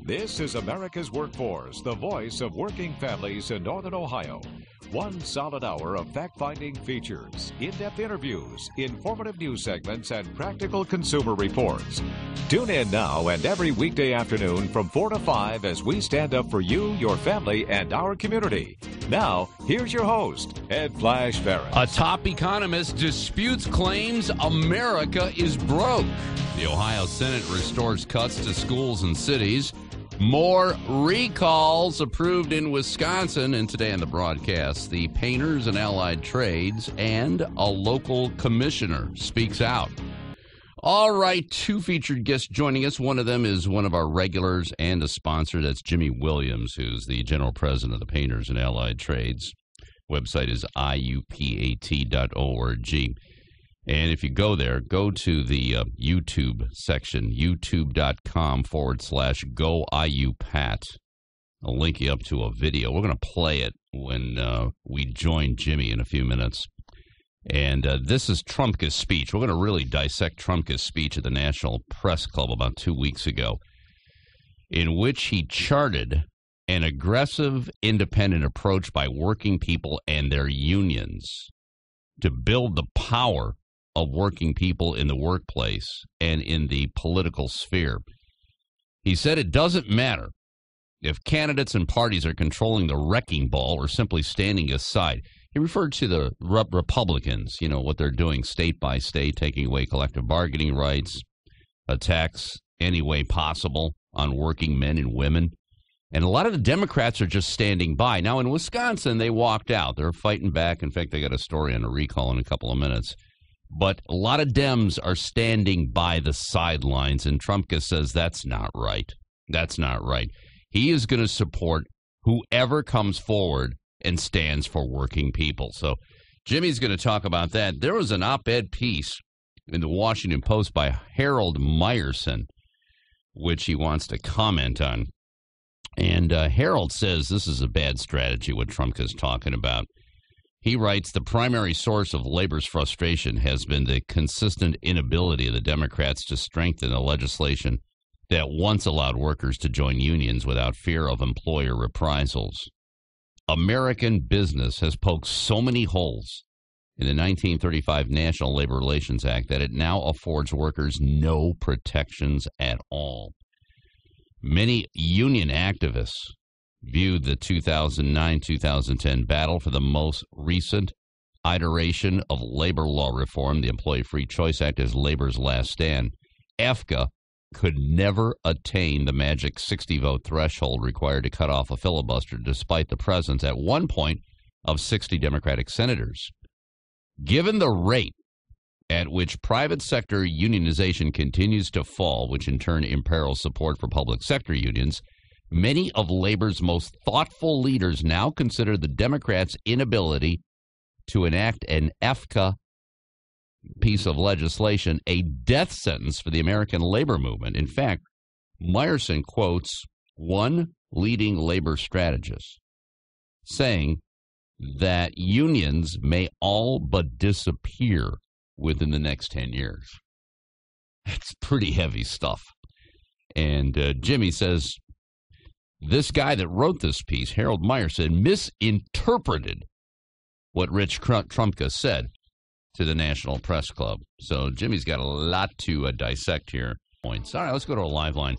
This is America's Workforce, the voice of working families in Northern Ohio. One solid hour of fact-finding features, in-depth interviews, informative news segments, and practical consumer reports. Tune in now and every weekday afternoon from 4 to 5 as we stand up for you, your family, and our community. Now, here's your host, Ed Flash Ferris. A top economist disputes claims America is broke. The Ohio Senate restores cuts to schools and cities. More recalls approved in Wisconsin. And today on the broadcast, the Painters and Allied Trades and a local commissioner speaks out. All right, two featured guests joining us. One of them is one of our regulars and a sponsor. That's Jimmy Williams, who's the general president of the Painters and Allied Trades. Website is IUPAT.org. And if you go there, go to the YouTube section, youtube.com/go IUPAT. I'll link you up to a video. We're going to play it when we join Jimmy in a few minutes. And this is Trumka's speech. We're going to really dissect Trumka's speech at the National Press Club about 2 weeks ago, in which he charted an aggressive, independent approach by working people and their unions to build the power of working people in the workplace and in the political sphere. He said it doesn't matter if candidates and parties are controlling the wrecking ball or simply standing aside. He referred to the Republicans, you know, what they're doing state by state, taking away collective bargaining rights, attacks any way possible on working men and women. And a lot of the Democrats are just standing by. Now, in Wisconsin, they walked out. They're fighting back. In fact, they got a story on a recall in a couple of minutes. But a lot of Dems are standing by the sidelines, and Trumka says that's not right. That's not right. He is going to support whoever comes forward and stands for working people. So Jimmy's going to talk about that. There was an op-ed piece in the Washington Post by Harold Meyerson, which he wants to comment on. And Harold says this is a bad strategy, what Trumka's talking about. He writes, the primary source of labor's frustration has been the consistent inability of the Democrats to strengthen the legislation that once allowed workers to join unions without fear of employer reprisals. American business has poked so many holes in the 1935 National Labor Relations Act that it now affords workers no protections at all. Many union activists viewed the 2009-2010 battle for the most recent iteration of labor law reform, the Employee Free Choice Act, as labor's last stand. EFCA could never attain the magic 60-vote threshold required to cut off a filibuster, despite the presence at one point of 60 Democratic senators. Given the rate at which private sector unionization continues to fall, which in turn imperils support for public sector unions, many of labor's most thoughtful leaders now consider the Democrats' inability to enact an EFCA piece of legislation a death sentence for the American labor movement. In fact, Meyerson quotes one leading labor strategist saying that unions may all but disappear within the next 10 years. That's pretty heavy stuff. And Jimmy says, this guy that wrote this piece, Harold Meyerson, misinterpreted what Rich Trumka said to the National Press Club. So Jimmy's got a lot to dissect here. Points. All right, let's go to a live line.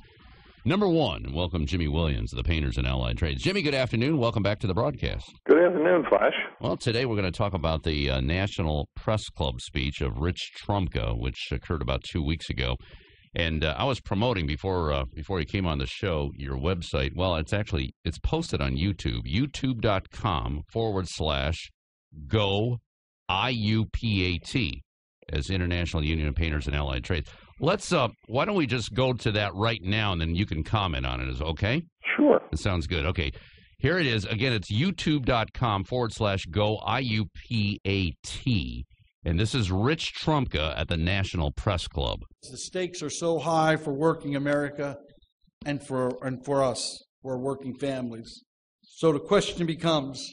Number one, welcome Jimmy Williams of the Painters and Allied Trades. Jimmy, good afternoon. Welcome back to the broadcast. Good afternoon, Flash. Well, today we're going to talk about the National Press Club speech of Rich Trumka, which occurred about 2 weeks ago. And I was promoting before you came on the show your website. Well, it's posted on YouTube, youtube.com/go IUPAT as International Union of Painters and Allied Trades. Let's why don't we just go to that right now and then you can comment on it. Is okay? Sure. It sounds good. Okay. Here it is. Again, it's youtube.com/go IUPAT. And this is Rich Trumka at the National Press Club. The stakes are so high for working America and for us, for working families. So the question becomes,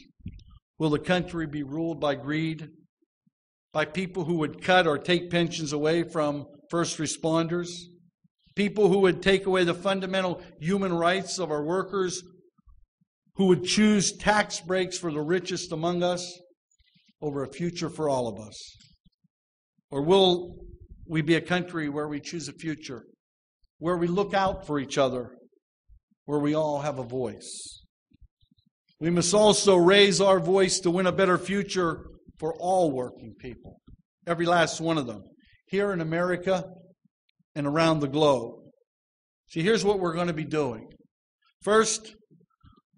will the country be ruled by greed, by people who would cut or take pensions away from first responders, people who would take away the fundamental human rights of our workers, who would choose tax breaks for the richest among us over a future for all of us? Or will we be a country where we choose a future, where we look out for each other, where we all have a voice? We must also raise our voice to win a better future for all working people, every last one of them, here in America and around the globe. See, here's what we're going to be doing. First,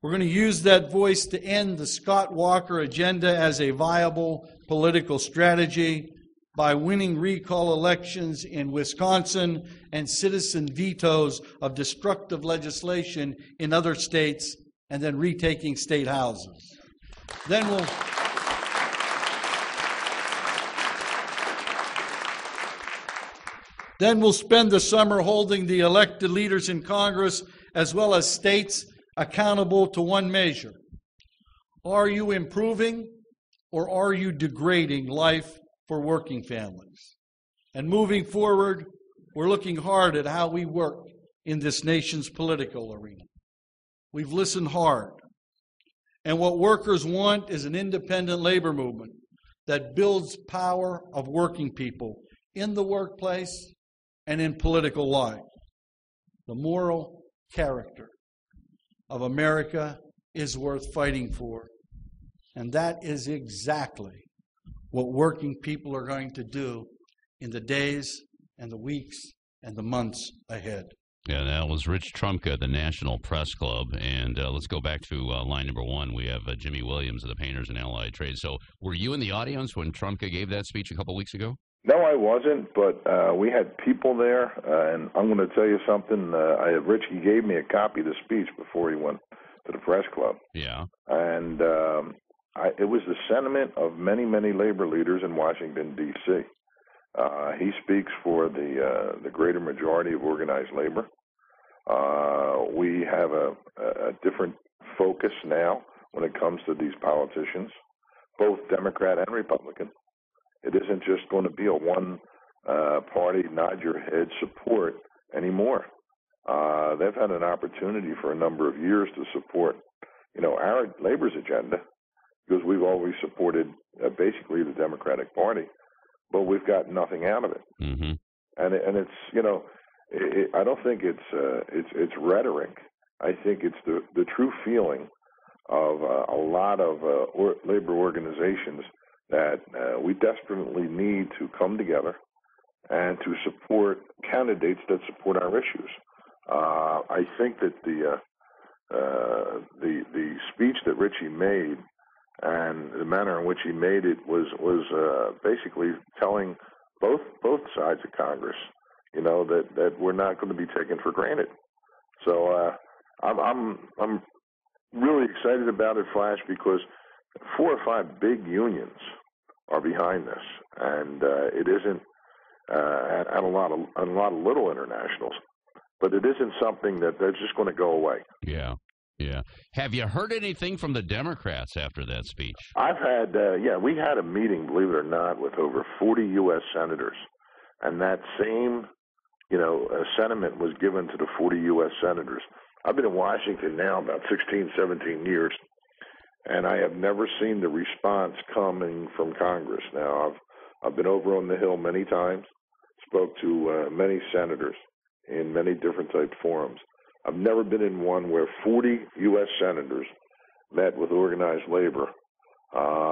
we're going to use that voice to end the Scott Walker agenda as a viable political strategy by winning recall elections in Wisconsin and citizen vetoes of destructive legislation in other states, and then retaking state houses. Then we'll spend the summer holding the elected leaders in Congress as well as states accountable to one measure. Are you improving or are you degrading life for working families? And moving forward, we're looking hard at how we work in this nation's political arena. We've listened hard. And what workers want is an independent labor movement that builds power of working people in the workplace and in political life. The moral character of America is worth fighting for. And that is exactly what working people are going to do in the days and the weeks and the months ahead. Yeah, that was Rich Trumka, the National Press Club. And let's go back to line number one. We have Jimmy Williams of the Painters and Allied Trade. So were you in the audience when Trumka gave that speech a couple weeks ago? No, I wasn't, but we had people there, and I'm going to tell you something. Richie gave me a copy of the speech before he went to the press club. Yeah. And it was the sentiment of many, many labor leaders in Washington, D.C. He speaks for the greater majority of organized labor. We have a different focus now when it comes to these politicians, both Democrat and Republican. It isn't just going to be a one-party nod-your-head support anymore. They've had an opportunity for a number of years to support, our labor's agenda, because we've always supported basically the Democratic Party, but we've got nothing out of it. Mm-hmm. And it's, I don't think it's rhetoric. I think it's the true feeling of a lot of labor organizations that we desperately need to come together and to support candidates that support our issues. I think that the speech that Richie made and the manner in which he made it was basically telling both sides of Congress, that we're not going to be taken for granted. So I'm really excited about it, Flash, because 4 or 5 big unions are behind this, and it isn't and a lot of little internationals, but it isn't something that's just going to go away. Yeah. Yeah. Have you heard anything from the Democrats after that speech? I've had, we had a meeting, believe it or not, with over 40 U.S. senators, and that same, sentiment was given to the 40 U.S. senators. I've been in Washington now about 16, 17 years, and I have never seen the response coming from Congress. Now, I've been over on the Hill many times, spoke to many senators in many different type forums. I've never been in one where 40 U.S. senators met with organized labor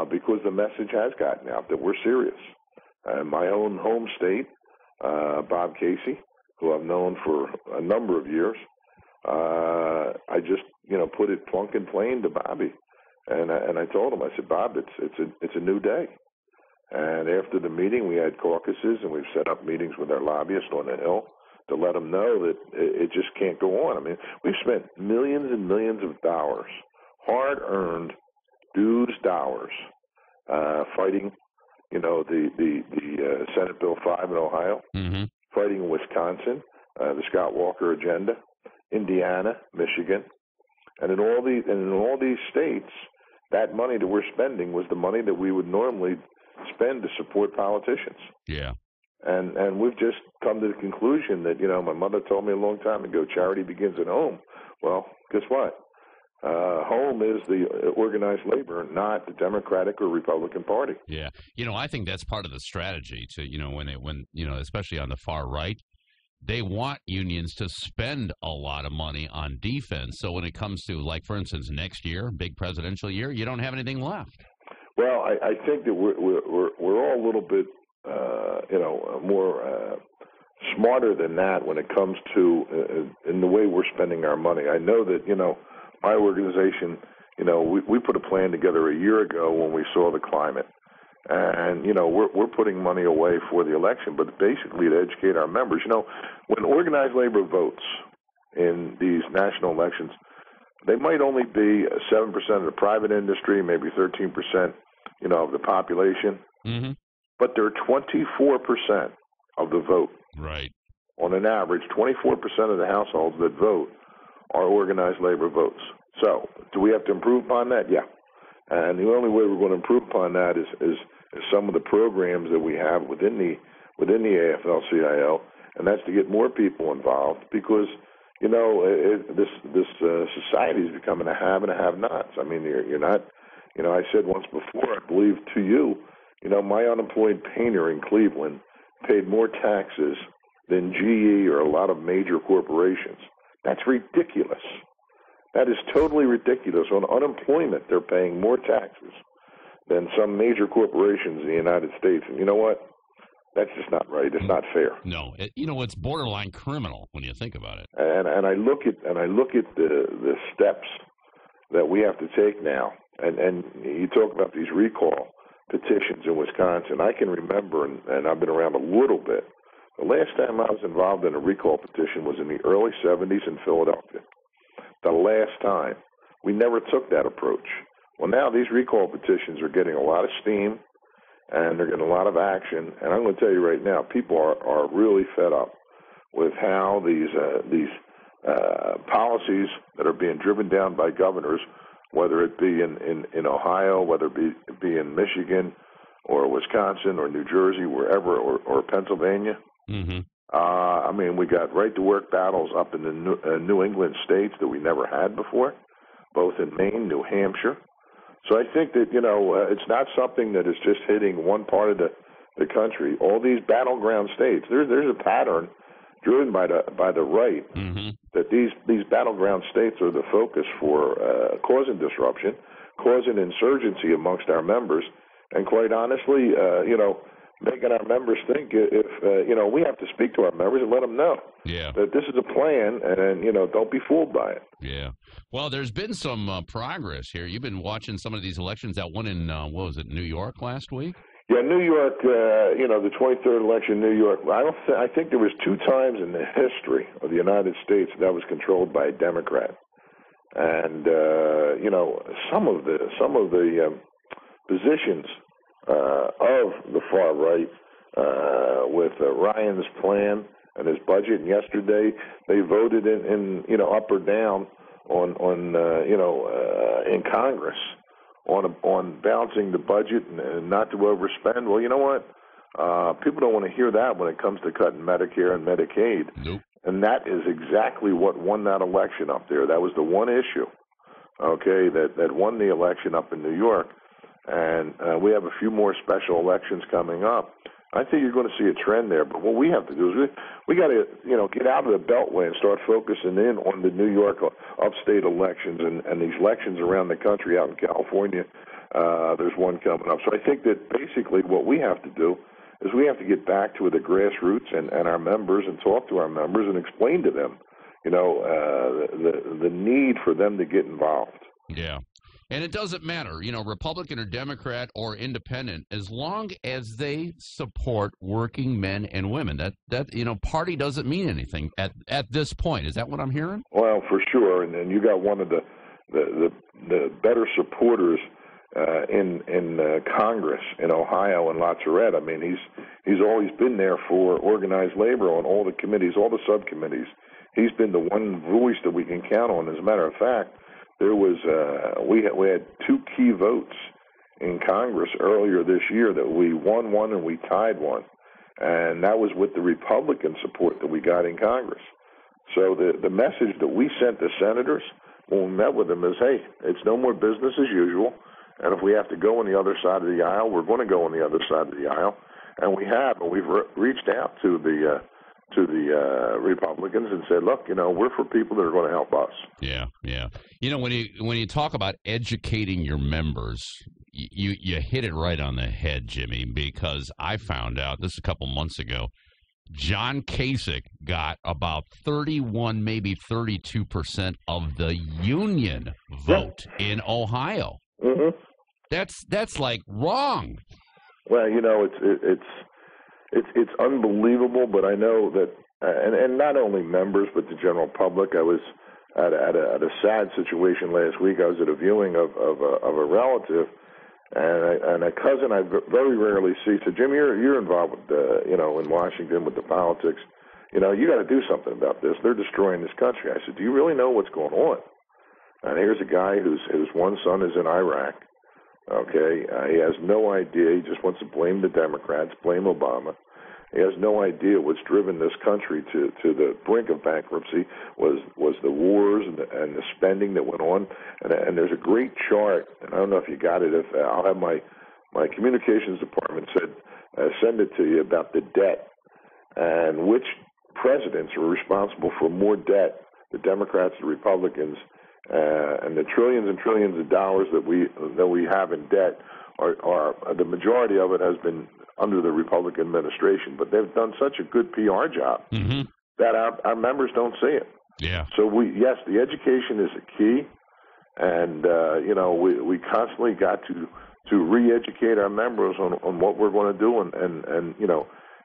because the message has gotten out that we're serious. My own home state, Bob Kasich, who I've known for a number of years, I just, put it plunk and plain to Bobby. And I told him, I said, Bob, it's a new day. And after the meeting, we had caucuses, and we've set up meetings with our lobbyists on the Hill to let them know that it just can't go on. I mean, we've spent millions and millions of dollars, hard-earned dues dollars, fighting, the Senate Bill 5 in Ohio, mm-hmm. fighting in Wisconsin, the Scott Walker agenda, Indiana, Michigan, and in all these states, that money that we're spending was the money that we would normally spend to support politicians. Yeah. And we've just come to the conclusion that, my mother told me a long time ago, charity begins at home. Well, guess what? Home is the organized labor, not the Democratic or Republican Party. Yeah. I think that's part of the strategy to, when especially on the far right, they want unions to spend a lot of money on defense. So when it comes to, like, for instance, next year, big presidential year, you don't have anything left. Well, I think that we're all a little bit, more smarter than that when it comes to in the way we're spending our money. I know that, my organization, we put a plan together a year ago when we saw the climate. And, we're putting money away for the election, but basically to educate our members. When organized labor votes in these national elections, they might only be 7% of the private industry, maybe 13%, of the population. Mm-hmm. But they're 24% of the vote. Right. On an average, 24% of the households that vote are organized labor votes. So, do we have to improve upon that? Yeah. And the only way we're going to improve upon that is some of the programs that we have within the AFL-CIO, and that's to get more people involved because, this society is becoming a have and a have-nots. I mean, you're not, I said once before, I believe to you, my unemployed painter in Cleveland paid more taxes than GE or a lot of major corporations. That's ridiculous. That is totally ridiculous. On unemployment, they're paying more taxes than some major corporations in the United States. And you know what? That's just not right. It's not fair. No, it's borderline criminal when you think about it. And I look at the steps that we have to take now. And you talk about these recall petitions in Wisconsin. I can remember, and I've been around a little bit. The last time I was involved in a recall petition was in the early 70s in Philadelphia. The last time. We never took that approach. Well, now these recall petitions are getting a lot of steam, and they're getting a lot of action. And I'm going to tell you right now, people are really fed up with how these policies that are being driven down by governors, whether it be in Ohio, whether it be in Michigan or Wisconsin or New Jersey, wherever, or Pennsylvania. Mm-hmm. I mean, we got right-to-work battles up in the New England states that we never had before, both in Maine, New Hampshire. So I think that, it's not something that is just hitting one part of the country. All these battleground states, there's a pattern driven by the right, mm-hmm. that these battleground states are the focus for causing disruption, causing insurgency amongst our members, and quite honestly, making our members think if we have to speak to our members and let them know that this is a plan, and don't be fooled by it. Yeah. Well, there's been some progress here. You've been watching some of these elections. That one in New York last week? Yeah, New York. The 23rd election in New York. I think there was 2 times in the history of the United States that was controlled by a Democrat, and some of the positions of the far right with Ryan's plan and his budget. And yesterday they voted in up or down on in Congress on balancing the budget and not to overspend. Well, you know what? People don't want to hear that when it comes to cutting Medicare and Medicaid. Nope. And that is exactly what won that election up there. That was the one issue, that won the election up in New York. And we have a few more special elections coming up. I think you're going to see a trend there. But what we have to do is we got to get out of the Beltway and start focusing in on the New York upstate elections and these elections around the country. Out in California, there's one coming up. So I think that basically what we have to do is we have to get back to the grassroots and our members and talk to our members and explain to them, the need for them to get involved. Yeah. And it doesn't matter, Republican or Democrat or independent, as long as they support working men and women. That party doesn't mean anything at this point. Is that what I'm hearing? Well, for sure. And you got one of the better supporters in Congress in Ohio and Latourette. I mean, he's always been there for organized labor on all the committees, all the subcommittees. He's been the one voice that we can count on. As a matter of fact, there was we had 2 key votes in Congress earlier this year that we won one and we tied one, And that was with the Republican support that we got in Congress. So the message that we sent to senators when we met with them is, hey, it's no more business as usual. And if we have to go on the other side of the aisle, we're going to go on the other side of the aisle. And we have. And we've reached out to the Republicans and said, look, we're for people that are going to help us. Yeah, yeah. When you talk about educating your members, you hit it right on the head, Jimmy, because I found out this a couple months ago, John Kasich got about 31, maybe 32% of the union vote in Ohio. Mm-hmm. That's like wrong. Well, it's unbelievable, but I know that, and not only members, but the general public. I was at a sad situation last week. I was at a viewing of a relative, and a cousin I very rarely see. So, Jim, you're involved with in Washington with the politics. You got to do something about this. They're destroying this country. I said, do you really know what's going on? And here's a guy whose one son is in Iraq. Okay, he has no idea. He just wants to blame the Democrats, blame Obama. He has no idea what's driven this country to the brink of bankruptcy was the wars and the spending that went on. And there's a great chart, and I don't know if you got it. If I'll have my communications department send it to you about the debt and which presidents are responsible for more debt, the Democrats, the Republicans. And the trillions and trillions of dollars that we have in debt are the majority of it has been under the Republican administration. But they've done such a good PR job that our members don't see it. Yeah. So the education is a key, and we constantly got to re-educate our members on what we're going to do and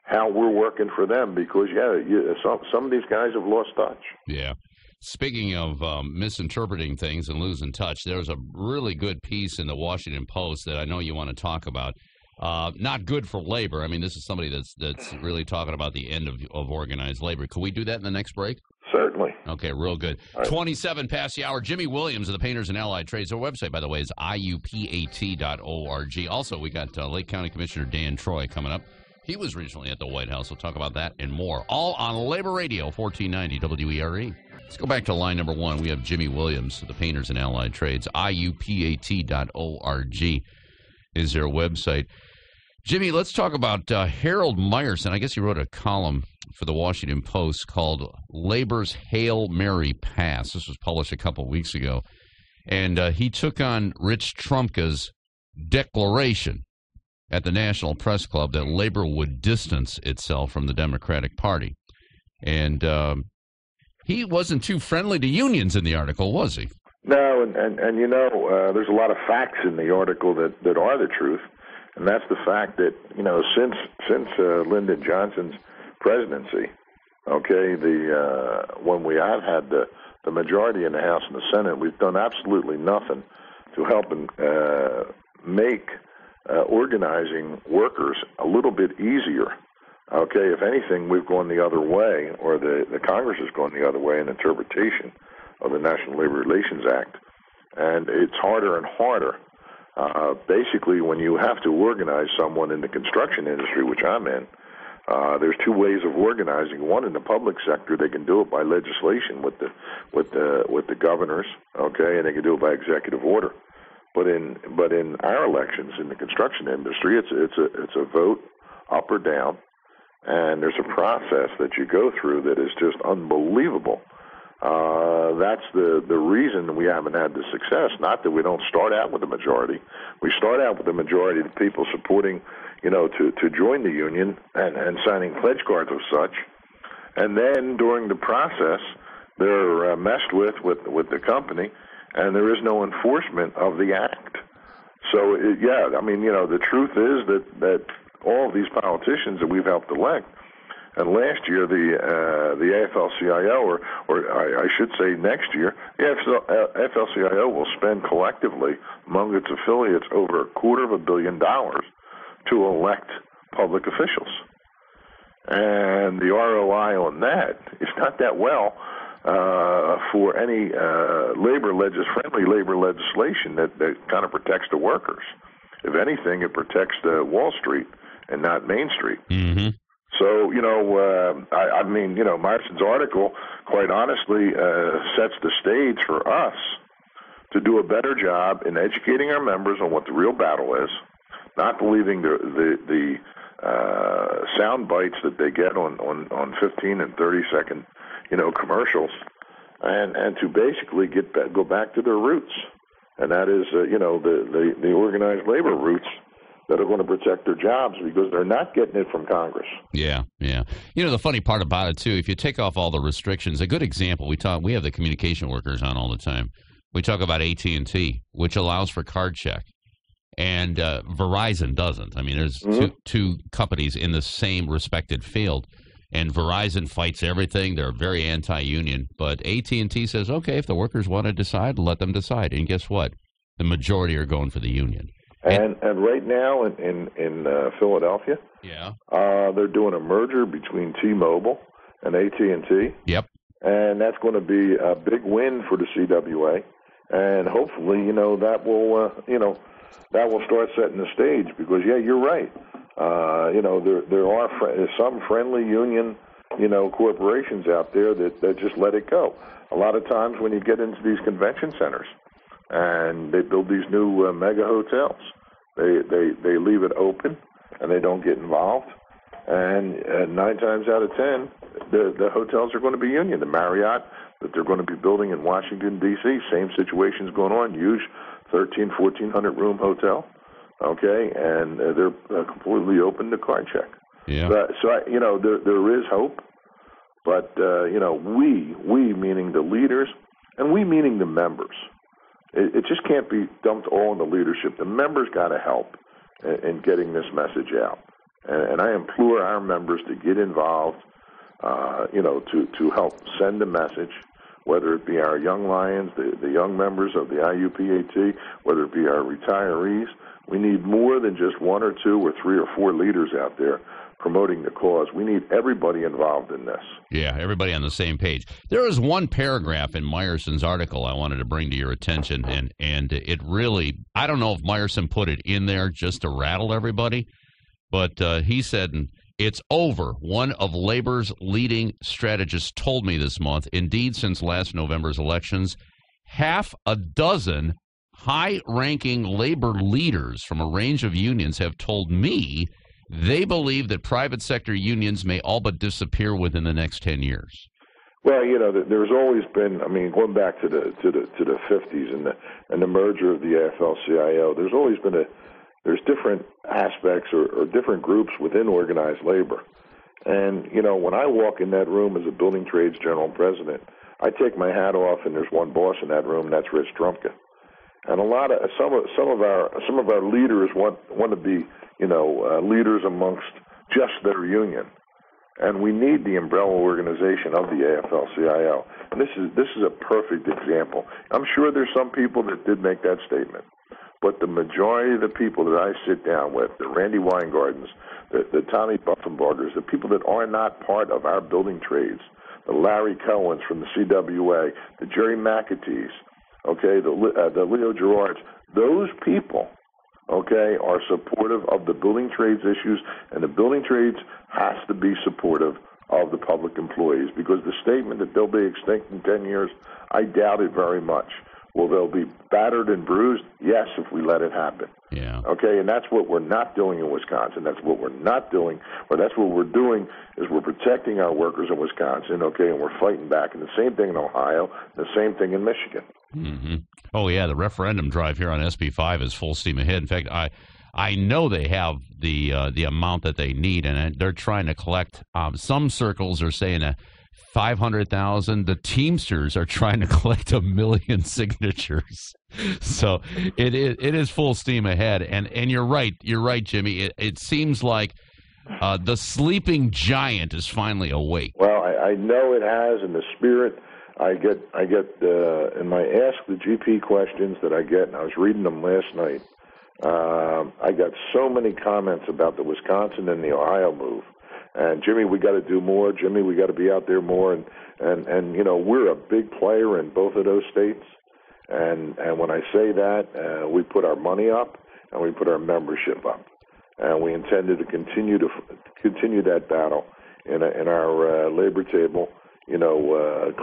how we're working for them, because some of these guys have lost touch. Yeah. Speaking of misinterpreting things and losing touch, there's a really good piece in the Washington Post that I know you want to talk about. Not good for labor. I mean, this is somebody that's really talking about the end of organized labor. Could we do that in the next break? Certainly. Okay, real good. Right. 27 past the hour. Jimmy Williams of the Painters and Allied Trades. Our website, by the way, is IUPAT.org. Also, we got Lake County Commissioner Dan Troy coming up. He was recently at the White House. We'll talk about that and more. All on Labor Radio, 1490 WERE. Let's go back to line number one. We have Jimmy Williams of the Painters and Allied Trades. IUPAT.org is their website. Jimmy, let's talk about Harold Meyerson. I guess he wrote a column for the Washington Post called Labor's Hail Mary Pass. This was published a couple weeks ago. And he took on Rich Trumka's declaration at the National Press Club that labor would distance itself from the Democratic Party. And he wasn't too friendly to unions in the article, was he? No, and there's a lot of facts in the article that are the truth, and that's the fact that since Lyndon Johnson's presidency, okay, when we have had the majority in the House and the Senate, we've done absolutely nothing to help make organizing workers a little bit easier. Okay, if anything, we've gone the other way, or the Congress has gone the other way in interpretation of the National Labor Relations Act, and it's harder and harder. Basically, when you have to organize someone in the construction industry, which I'm in, there's two ways of organizing. One, in the public sector, they can do it by legislation with the governors, okay, and they can do it by executive order. But in our elections in the construction industry, it's a vote up or down. And there's a process that you go through that is just unbelievable. That's the reason we haven't had the success. Not that we don't start out with the majority. We start out with the majority of the people supporting, to join the union and signing pledge cards of such. And then during the process, they're messed with the company, and there is no enforcement of the act. So, the truth is that all of these politicians that we've helped elect, and last year the AFL-CIO, or I should say next year, the AFL-CIO will spend collectively among its affiliates over $250 million to elect public officials. And the ROI on that is not that well for any friendly labor legislation that kind of protects the workers. If anything, it protects Wall Street and not Main Street. Mm-hmm. So, I mean, Myerson's article, quite honestly, sets the stage for us to do a better job in educating our members on what the real battle is, not believing the sound bites that they get on 15 and 30-second, commercials, and to basically go back to their roots, and that is, the organized labor roots that are going to protect their jobs, because they're not getting it from Congress. Yeah. The funny part about it, too, if you take off all the restrictions, a good example, we have the communication workers on all the time. We talk about AT&T, which allows for card check, and Verizon doesn't. I mean, there's two companies in the same respected field, and Verizon fights everything. They're very anti-union, but AT&T says, okay, if the workers want to decide, let them decide. And guess what? The majority are going for the union. And right now in Philadelphia, they're doing a merger between T-Mobile and AT&T. Yep. And that's going to be a big win for the CWA, and hopefully, that will start setting the stage. Because you're right. There are some friendly union, corporations out there that just let it go. A lot of times when you get into these convention centers, and they build these new mega hotels, they leave it open and they don't get involved. And 9 times out of 10, the hotels are going to be union. The Marriott that they're going to be building in Washington, D.C., same situation's going on. Huge 1,400 room hotel, okay, and they're completely open to card check. Yeah. There is hope, but we meaning the leaders, and we meaning the members. It just can't be dumped all on the leadership. The members got to help in getting this message out. And I implore our members to get involved, to help send a message, whether it be our young lions, the young members of the IUPAT, whether it be our retirees. We need more than just 1 or 2 or 3 or 4 leaders out there promoting the cause. We need everybody involved in this. Yeah, everybody on the same page. There is one paragraph in Myerson's article I wanted to bring to your attention, and it really, I don't know if Myerson put it in there just to rattle everybody, but he said, it's over. One of labor's leading strategists told me this month, indeed, since last November's elections, 6 high-ranking labor leaders from a range of unions have told me they believe that private sector unions may all but disappear within the next 10 years. Well, there's always been, going back to the 50s and the merger of the AFL-CIO, there's always been there's different aspects or different groups within organized labor. And, when I walk in that room as a building trades general president, I take my hat off, and there's one boss in that room, and that's Rich Trumka. And some of our leaders want to be, leaders amongst just their union. And we need the umbrella organization of the AFL-CIO. And this is a perfect example. I'm sure there's some people that did make that statement, but the majority of the people that I sit down with, the Randy Weingardens, the Tommy Buffenbargers, the people that are not part of our building trades, the Larry Cohens from the CWA, the Jerry McAtees, okay, the Leo Gerards, those people, okay, are supportive of the building trades issues, and the building trades has to be supportive of the public employees, because the statement that they'll be extinct in 10 years, I doubt it very much. Will they be battered and bruised? Yes, if we let it happen. Yeah. Okay, and that's what we're not doing in Wisconsin. That's what we're not doing, or that's what we're doing is we're protecting our workers in Wisconsin, okay, and we're fighting back. And the same thing in Ohio, the same thing in Michigan. Mm-hmm. Oh, yeah, the referendum drive here on SB 5 is full steam ahead. In fact, I know they have the amount that they need, and they're trying to collect. Some circles are saying 500,000. The Teamsters are trying to collect 1 million signatures. So it is full steam ahead. And you're right, Jimmy. It seems like the sleeping giant is finally awake. Well, I know it has, in the spirit. I get in my Ask the GP questions that I get, and I was reading them last night. I got so many comments about the Wisconsin and the Ohio move. And Jimmy, we got to do more. Jimmy, we got to be out there more. And we're a big player in both of those states. And when I say that, we put our money up and we put our membership up. and we intended to continue that battle in our labor table,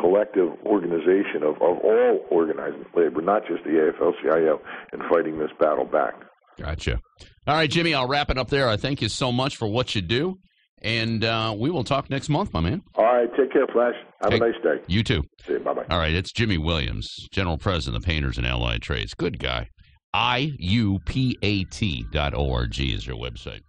collective organization of all organizing labor, not just the AFL-CIO, in fighting this battle back. Gotcha. All right, Jimmy, I'll wrap it up there. I thank you so much for what you do, and we will talk next month, my man. All right, take care, Flash. Have a nice day. You too. See you. Bye-bye. All right, it's Jimmy Williams, General President of Painters and Allied Trades. Good guy. IUPAT.org is your website.